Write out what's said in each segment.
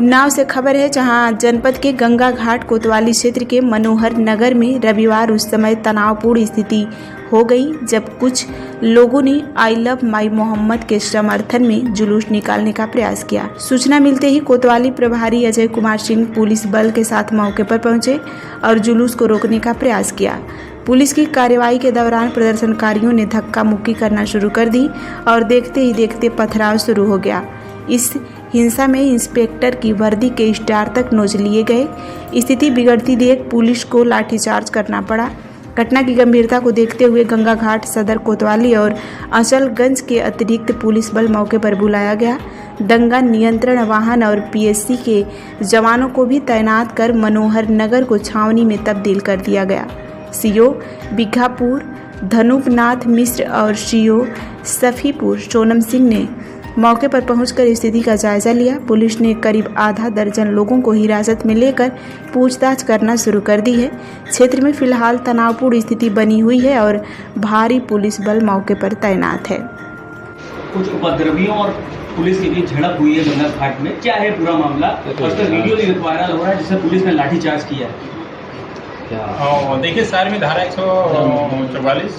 उन्नाव से खबर है, जहां जनपद के गंगा घाट कोतवाली क्षेत्र के मनोहर नगर में रविवार उस समय तनावपूर्ण स्थिति हो गई जब कुछ लोगों ने आई लव माई मोहम्मद के समर्थन में जुलूस निकालने का प्रयास किया। सूचना मिलते ही कोतवाली प्रभारी अजय कुमार सिंह पुलिस बल के साथ मौके पर पहुंचे और जुलूस को रोकने का प्रयास किया। पुलिस की कार्रवाई के दौरान प्रदर्शनकारियों ने धक्का मुक्की करना शुरू कर दी और देखते ही देखते पथराव शुरू हो गया। इस हिंसा में इंस्पेक्टर की वर्दी के स्टार तक नोच लिए गए। स्थिति बिगड़ती देख पुलिस को लाठीचार्ज करना पड़ा। घटना की गंभीरता को देखते हुए गंगा घाट, सदर कोतवाली और अचलगंज के अतिरिक्त पुलिस बल मौके पर बुलाया गया। दंगा नियंत्रण वाहन और पीएससी के जवानों को भी तैनात कर मनोहर नगर को छावनी में तब्दील कर दिया गया। सीओ बिघापुर धनुपनाथ मिश्र और सीओ सफीपुर सोनम सिंह ने मौके पर पहुंचकर स्थिति का जायजा लिया। पुलिस ने करीब आधा दर्जन लोगों को हिरासत में लेकर पूछताछ करना शुरू कर दी है। क्षेत्र में फिलहाल तनावपूर्ण स्थिति बनी हुई है और भारी पुलिस बल मौके पर तैनात है। कुछ उपद्रवियों और पुलिस के बीच झड़प हुई है गंगा घाट में, क्या है पूरा मामला? उसका वीडियो वायरल हो रहा है जिससे पुलिस ने लाठीचार्ज किया है। देखिए, शहर में धारा 144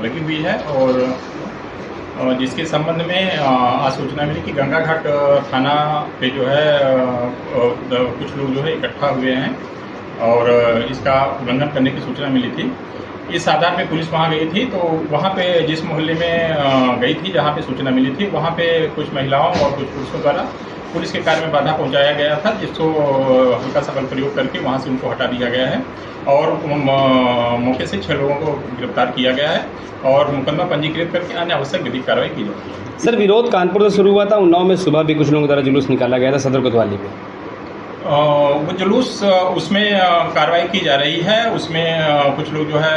लगी हुई है और जिसके संबंध में आज सूचना मिली कि गंगा घाट थाना पे जो है कुछ लोग जो है इकट्ठा हुए हैं और इसका उल्लंघन करने की सूचना मिली थी। इस आधार पे पुलिस वहाँ गई थी, तो वहाँ पे जिस मोहल्ले में गई थी जहाँ पे सूचना मिली थी, वहाँ पे कुछ महिलाओं और कुछ पुरुषों द्वारा पुलिस के कार्य में बाधा पहुंचाया गया था, जिसको हल्का सा बल प्रयोग करके वहां से उनको हटा दिया गया है और मौके से 6 लोगों को गिरफ्तार किया गया है और मुकदमा पंजीकृत करके अन्य आवश्यक विधिक कार्रवाई की जाती है। सर, विरोध कानपुर से शुरू हुआ था, उन्नाव में सुबह भी कुछ लोगों द्वारा जुलूस निकाला गया था सदर कोतवाली में। वो जुलूस उसमें कार्रवाई की जा रही है। उसमें कुछ लोग जो है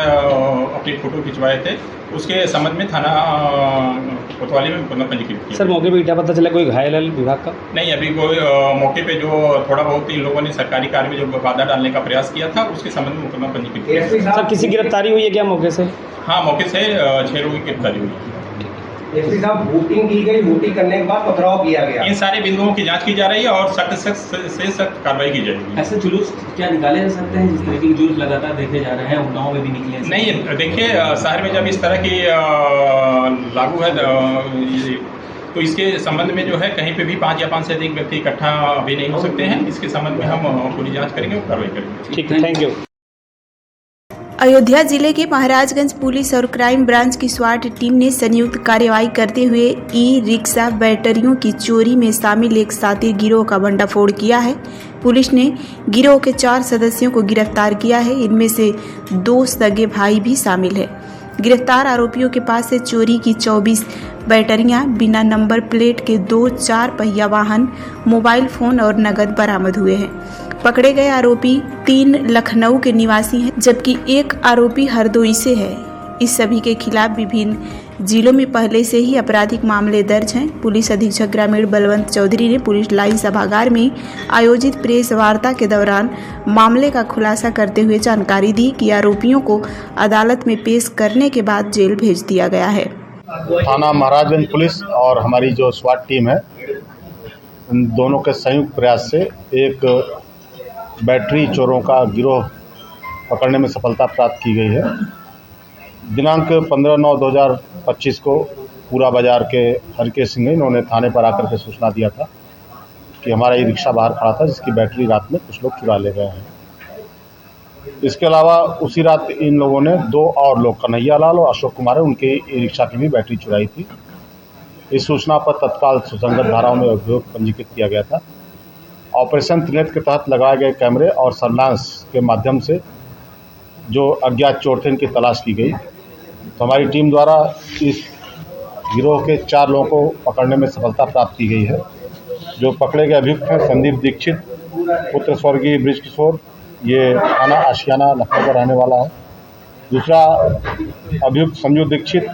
अपनी फोटो खिंचवाए थे, उसके संबंध में थाना कोतवाली में मुकदमा पंजीकृत किया। सर, मौके पे क्या पता चला कोई घायल है विभाग का? नहीं, अभी कोई मौके पे जो थोड़ा बहुत इन लोगों ने सरकारी कार्य में जो बाधा डालने का प्रयास किया था, उसके संबंध में मुकदमा पंजीकृत किया। सर, किसी गिरफ्तारी हुई है क्या मौके से? हाँ, मौके से 6 लोगों की गिरफ्तारी हुई है। एसपी साहब, वोटिंग की गई, वोटिंग करने के बाद पथराव किया गया। इन सारे बिंदुओं की जांच की जा रही है और सख्त से सख्त कार्रवाई की जाएगी। ऐसे जुलूस क्या निकाले जा सकते हैं जिस तरीके के जुलूस लगातार देखे जा रहे हैं, उन्नाव में भी निकले? नहीं, देखिए, शहर में जब इस तरह की लागू है तो इसके संबंध में जो है कहीं पे भी 5 या 5 से अधिक व्यक्ति इकट्ठा अभी नहीं हो सकते हैं। इसके संबंध में हम पूरी जाँच करेंगे और कार्रवाई करेंगे। ठीक है, थैंक यू। अयोध्या जिले के महाराजगंज पुलिस और क्राइम ब्रांच की स्वाट टीम ने संयुक्त कार्रवाई करते हुए ई रिक्शा बैटरियों की चोरी में शामिल एक शातिर गिरोह का भंडाफोड़ किया है। पुलिस ने गिरोह के 4 सदस्यों को गिरफ्तार किया है। इनमें से 2 सगे भाई भी शामिल है। गिरफ्तार आरोपियों के पास से चोरी की 24 बैटरियां, बिना नंबर प्लेट के 2 4 पहिया वाहन, मोबाइल फोन और नकद बरामद हुए हैं। पकड़े गए आरोपी 3 लखनऊ के निवासी हैं, जबकि 1 आरोपी हरदोई से है। इस सभी के खिलाफ विभिन्न जिलों में पहले से ही आपराधिक मामले दर्ज हैं। पुलिस अधीक्षक ग्रामीण बलवंत चौधरी ने पुलिस लाइन सभागार में आयोजित प्रेस वार्ता के दौरान मामले का खुलासा करते हुए जानकारी दी कि आरोपियों को अदालत में पेश करने के बाद जेल भेज दिया गया है। थाना महाराजगंज पुलिस और हमारी जो स्वाट टीम है, उन दोनों के संयुक्त प्रयास से एक बैटरी चोरों का गिरोह पकड़ने में सफलता प्राप्त की गई है। दिनांक 15/9/2025 को पूरा बाजार के हरके सिंह इन्होंने थाने पर आकर के सूचना दिया था कि हमारा ई रिक्शा बाहर खड़ा था जिसकी बैटरी रात में कुछ लोग चुरा ले गए हैं। इसके अलावा उसी रात इन लोगों ने 2 और लोग, कन्हैया लाल और अशोक कुमार है, उनके ई रिक्शा की भी बैटरी चुराई थी। इस सूचना पर तत्काल सुसंगत धाराओं में अभियोग पंजीकृत किया गया था। ऑपरेशन त्रिनेत्र के तहत लगाए गए कैमरे और सर्विलांस के माध्यम से जो अज्ञात चोर थे इनकी तलाश की गई, तो हमारी टीम द्वारा इस गिरोह के 4 लोगों को पकड़ने में सफलता प्राप्त की गई है। जो पकड़े गए अभियुक्त हैं संदीप दीक्षित पुत्र स्वर्गीय ब्रिज किशोर, ये थाना आशियाना लखनऊ का रहने वाला है। दूसरा अभियुक्त संजू दीक्षित,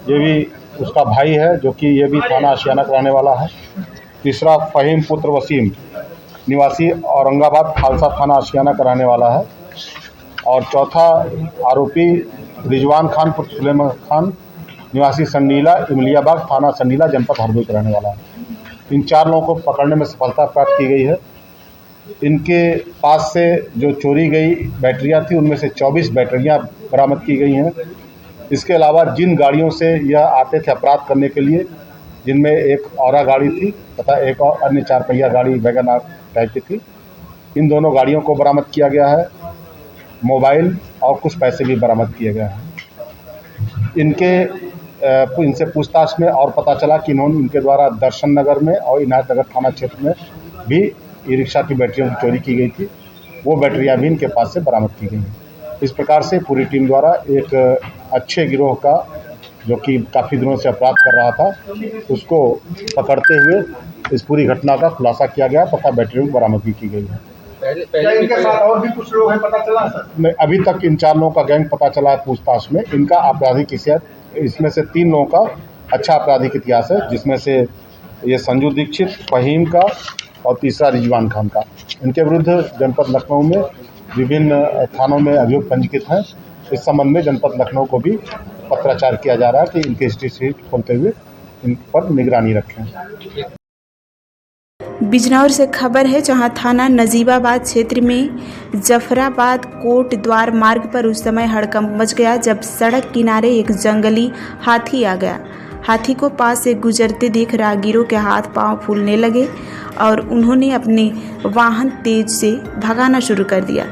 ये भी उसका भाई है जो कि ये भी थाना आशियाना का रहने वाला है। तीसरा फ़हीम पुत्र वसीम, निवासी औरंगाबाद खालसा थाना आशियाना का रहने वाला है। और चौथा आरोपी रिजवान खान पुत्र सुलेमान खान, निवासी संडीला इमलियाबाग थाना संडीला जनपद हरदोई का रहने वाला है। इन 4 लोगों को पकड़ने में सफलता प्राप्त की गई है। इनके पास से जो चोरी गई बैटरियां थी उनमें से 24 बैटरियां बरामद की गई हैं। इसके अलावा जिन गाड़ियों से यह आते थे अपराध करने के लिए, जिनमें एक औरा गाड़ी थी तथा एक और अन्य 4 पहिया गाड़ी वैगन आर टाइप की थी, इन दोनों गाड़ियों को बरामद किया गया है। मोबाइल और कुछ पैसे भी बरामद किए गए हैं। इनसे पूछताछ में और पता चला कि इनके द्वारा दर्शन नगर में और इनायत नगर थाना क्षेत्र में भी ई रिक्शा की बैटरियों की चोरी की गई थी। वो बैटरियां भी इनके पास से बरामद की गई हैं। इस प्रकार से पूरी टीम द्वारा एक अच्छे गिरोह का, जो कि काफ़ी दिनों से अपराध कर रहा था, उसको पकड़ते हुए इस पूरी घटना का खुलासा किया गया तथा बैटरियों की बरामदगी की गई है। क्या इनके साथ और भी कुछ लोग हैं, पता चला सर? नहीं, अभी तक इन 4 लोगों का गैंग पता चला है पूछताछ में। इनका आपराधिक इतिहास, इसमें से 3 लोगों का अच्छा आपराधिक इतिहास है, जिसमें से ये संजू दीक्षित, फहीम का और तीसरा रिजवान खान का। इनके विरुद्ध जनपद लखनऊ में विभिन्न थानों में अभियोग पंजीकृत हैं। इस संबंध में जनपद लखनऊ को भी पत्राचार किया जा रहा है कि इनके हिस्ट्री शीट खोलते हुए इन पर निगरानी रखें। बिजनौर से खबर है, जहां थाना नजीबाबाद क्षेत्र में जफराबाद कोट द्वार मार्ग पर उस समय हड़कंप मच गया जब सड़क किनारे एक जंगली हाथी आ गया। हाथी को पास से गुजरते देख राहगीरों के हाथ पांव फूलने लगे और उन्होंने अपने वाहन तेज से भगाना शुरू कर दिया।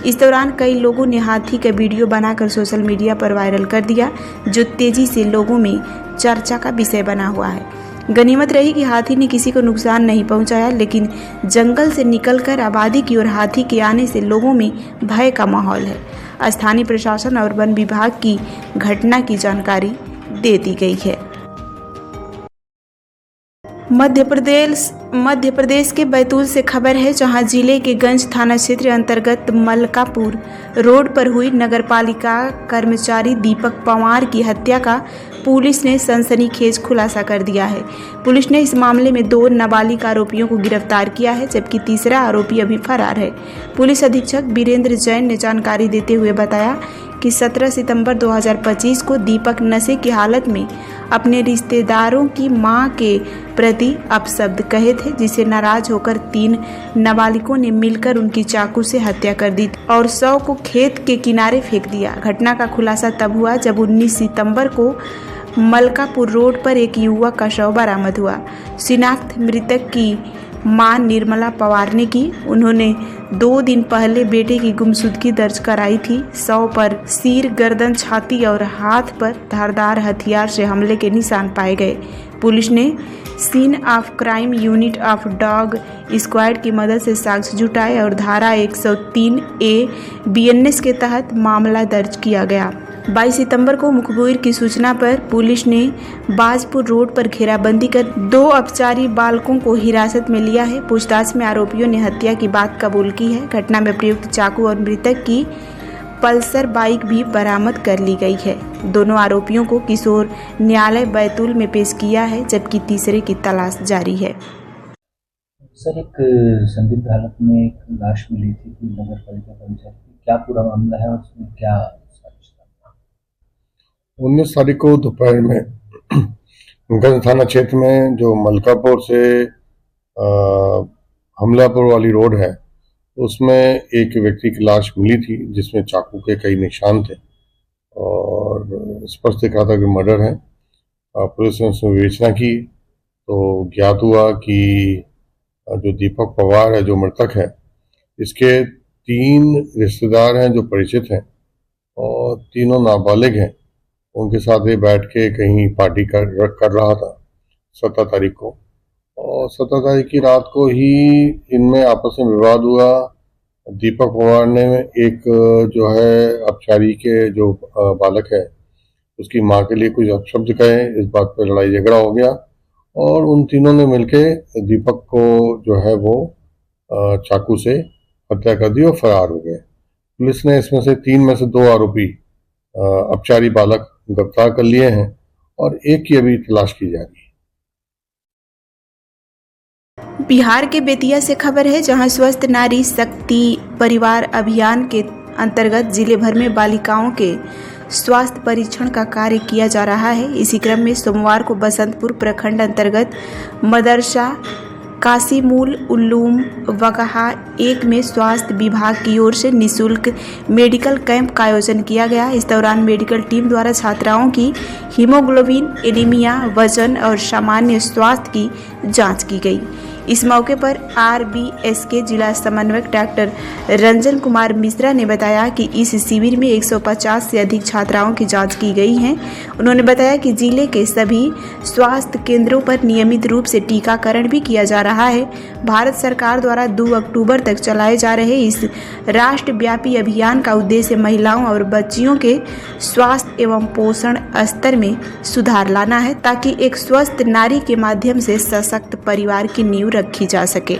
इस दौरान कई लोगों ने हाथी का वीडियो बनाकर सोशल मीडिया पर वायरल कर दिया, जो तेजी से लोगों में चर्चा का विषय बना हुआ है। गनीमत रही कि हाथी ने किसी को नुकसान नहीं पहुंचाया, लेकिन जंगल से निकलकर आबादी की ओर हाथी के आने से लोगों में भय का माहौल है। स्थानीय प्रशासन और वन विभाग की घटना की जानकारी दे दी गई है। मध्य प्रदेश के बैतूल से खबर है, जहां जिले के गंज थाना क्षेत्र अंतर्गत मलकापुर रोड पर हुई नगरपालिका कर्मचारी दीपक पवार की हत्या का पुलिस ने सनसनीखेज खुलासा कर दिया है। पुलिस ने इस मामले में 2 नाबालिग आरोपियों को गिरफ्तार किया है, जबकि तीसरा आरोपी अभी फरार है। पुलिस अधीक्षक वीरेंद्र जैन ने जानकारी देते हुए बताया कि 17 सितंबर 2025 को दीपक नशे की हालत में अपने रिश्तेदारों की मां के प्रति अपशब्द कहे थे, जिसे नाराज होकर 3 नाबालिगों ने मिलकर उनकी चाकू से हत्या कर दी और शव को खेत के किनारे फेंक दिया। घटना का खुलासा तब हुआ जब 19 सितंबर को मलकापुर रोड पर एक युवक का शव बरामद हुआ। शिनाख्त मृतक की मां निर्मला पवार ने की। उन्होंने 2 दिन पहले बेटे की गुमशुदगी दर्ज कराई थी। शव पर सिर, गर्दन, छाती और हाथ पर धारदार हथियार से हमले के निशान पाए गए। पुलिस ने scene of crime unit of dog squad की मदद से साक्ष्य जुटाए और धारा 103A BNS के तहत मामला दर्ज किया गया। 22 सितंबर को मुखबिर की सूचना पर पुलिस ने बाजपुर रोड पर घेराबंदी कर 2 अपचारी बालकों को हिरासत में लिया है। पूछताछ में आरोपियों ने हत्या की बात कबूल की है। घटना में प्रयुक्त चाकू और मृतक की पल्सर बाइक भी बरामद कर ली गई है। दोनों आरोपियों को किशोर न्यायालय बैतूल में पेश किया है, जबकि तीसरे की तलाश जारी है। सर, एक संदिग्ध हालत में एक लाश मिली थी नगर पालिका पंचायत की, क्या पूरा मामला है और उसमें क्या? 19 तारीख को दोपहर में गंज थाना क्षेत्र में जो मलकापुर से हमलापुर वाली रोड है, उसमें एक व्यक्ति की लाश मिली थी जिसमें चाकू के कई निशान थे और स्पष्ट दिखा था कि मर्डर है। पुलिस ने उसमें विवेचना की तो ज्ञात हुआ कि जो दीपक पवार है, जो मृतक है, इसके 3 रिश्तेदार हैं जो परिचित हैं और तीनों नाबालिग हैं। उनके साथ ये बैठ के कहीं पार्टी कर रहा था 17 तारीख को, और 17 तारीख की रात को ही इनमें आपस में विवाद हुआ। दीपक पवार ने एक जो है अपचारी के जो बालक है उसकी मां के लिए कुछ अपशब्द कहे। इस बात पर लड़ाई झगड़ा हो गया और उन तीनों ने मिलके दीपक को जो है वो चाकू से हत्या कर दी और फरार हो गए। पुलिस ने इसमें से 3 में से 2 आरोपी अपचारी बालक गिरफ्तार कर लिए हैं और एक की अभी तलाश की जा रही है। बिहार के बेतिया से खबर है, जहां स्वस्थ नारी शक्ति परिवार अभियान के अंतर्गत जिले भर में बालिकाओं के स्वास्थ्य परीक्षण का कार्य किया जा रहा है। इसी क्रम में सोमवार को बसंतपुर प्रखंड अंतर्गत मदरसा कासिमुल उलूम वगहा 1 में स्वास्थ्य विभाग की ओर से निःशुल्क मेडिकल कैंप का आयोजन किया गया। इस दौरान मेडिकल टीम द्वारा छात्राओं की हीमोग्लोबिन, एनीमिया, वजन और सामान्य स्वास्थ्य की जांच की गई। इस मौके पर RBS के जिला समन्वयक डॉक्टर रंजन कुमार मिश्रा ने बताया कि इस शिविर में 150 से अधिक छात्राओं की जांच की गई है। उन्होंने बताया कि जिले के सभी स्वास्थ्य केंद्रों पर नियमित रूप से टीकाकरण भी किया जा रहा है। भारत सरकार द्वारा 2 अक्टूबर तक चलाए जा रहे इस राष्ट्रव्यापी अभियान का उद्देश्य महिलाओं और बच्चियों के स्वास्थ्य एवं पोषण स्तर में सुधार लाना है, ताकि एक स्वस्थ नारी के माध्यम से सशक्त परिवार की नींव रखी जा सके।